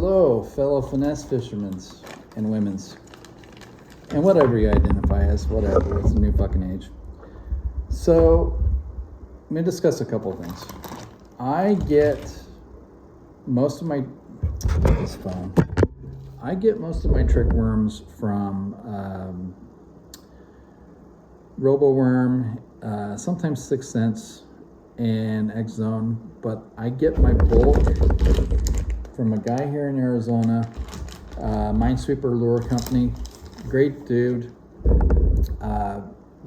Hello, fellow finesse fishermen and women's, and whatever you identify as, whatever, it's a new fucking age. So, let me discuss a couple of things. I get most of my trick worms from Roboworm, sometimes 6th Sense and X Zone, but I get my bulk from a guy here in Arizona, Minesweeper Lure Company. Great dude,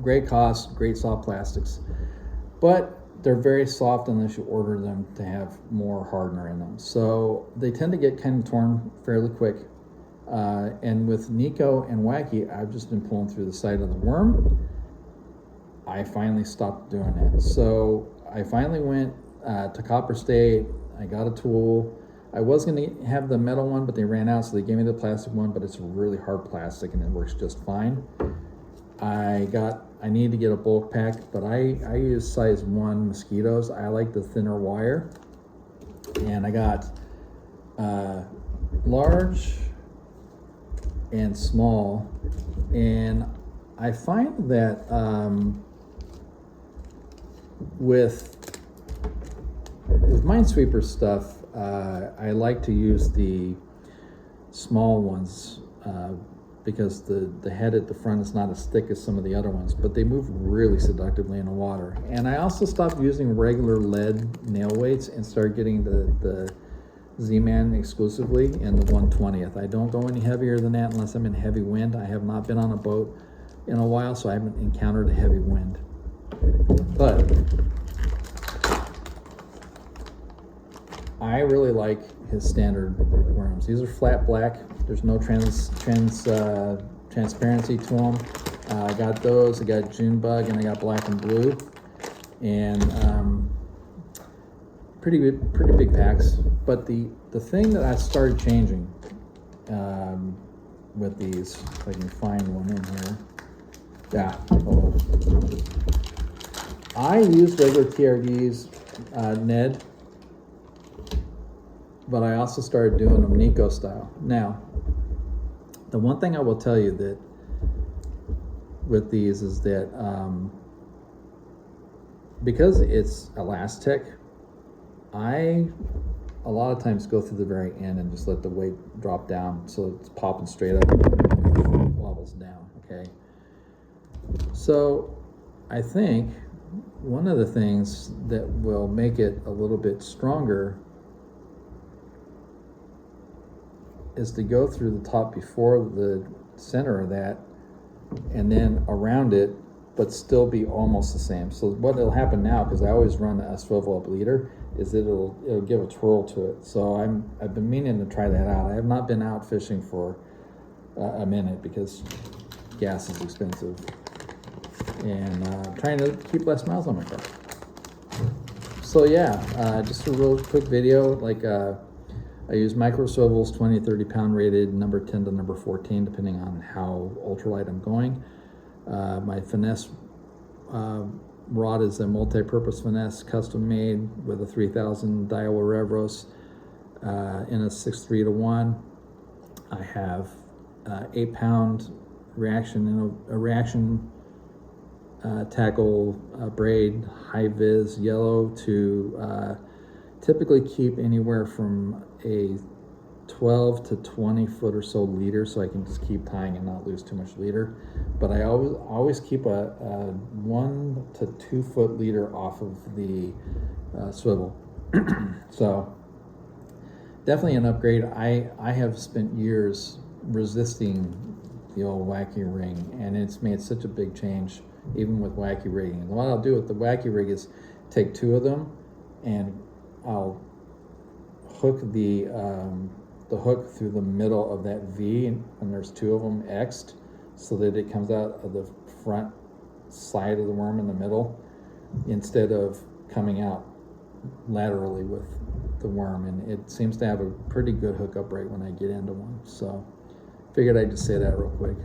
great cost, great soft plastics, but they're very soft unless you order them to have more hardener in them. So they tend to get kind of torn fairly quick. And with Neko and Wacky, I've just been pulling through the side of the worm. I finally stopped doing it. So I finally went to Copper State. I got a tool. I was going to have the metal one, but they ran out, so they gave me the plastic one, but it's a really hard plastic and it works just fine. I need to get a bulk pack, but I use size 1 mosquitoes. I like the thinner wire. And I got large and small. And I find that with Minesweeper stuff, I like to use the small ones because the head at the front is not as thick as some of the other ones, but they move really seductively in the water. And I also stopped using regular lead nail weights and started getting the Z-Man exclusively in the 1/20th. I don't go any heavier than that unless I'm in heavy wind. I have not been on a boat in a while, so I haven't encountered a heavy wind. But I really like his standard worms. These are flat black. There's no transparency to them. I got those. I got June bug, and I got black and blue, and pretty big packs. But the thing that I started changing with these, if I can find one in here. Yeah. I use regular TRDs, Ned. But I also started doing them Neko style. Now, the one thing I will tell you that with these is that because it's elastic, I a lot of times go through the very end and just let the weight drop down so it's popping straight up and wobbles down, okay? So I think one of the things that will make it a little bit stronger is to go through the top before the center of that and then around it, but still be almost the same. So what will happen now, because I always run a swivel up leader, is that it'll give a twirl to it. So I've been meaning to try that out. I have not been out fishing for a minute because gas is expensive, and trying to keep less miles on my car. So yeah, just a real quick video. Like I use micro swivels, 20, 30 pound rated, number 10 to number 14, depending on how ultralight I'm going. My finesse rod is a multi-purpose finesse, custom made with a 3000 Daiwa Revros in a 6.3 to 1. I have 8 pound reaction in a reaction tackle braid, high vis yellow to typically keep anywhere from a 12 to 20 foot or so leader, so I can just keep tying and not lose too much leader. But I always keep a 1 to 2 foot leader off of the swivel. So definitely an upgrade. I have spent years resisting the old Wacky ring, and it's made such a big change even with Wacky rigging. And what I'll do with the Wacky rig is take 2 of them and I'll hook the hook through the middle of that V, and there's 2 of them X'd, so that it comes out of the front side of the worm in the middle, instead of coming out laterally with the worm. And it seems to have a pretty good hookup rate when I get into one. So figured I'd just say that real quick.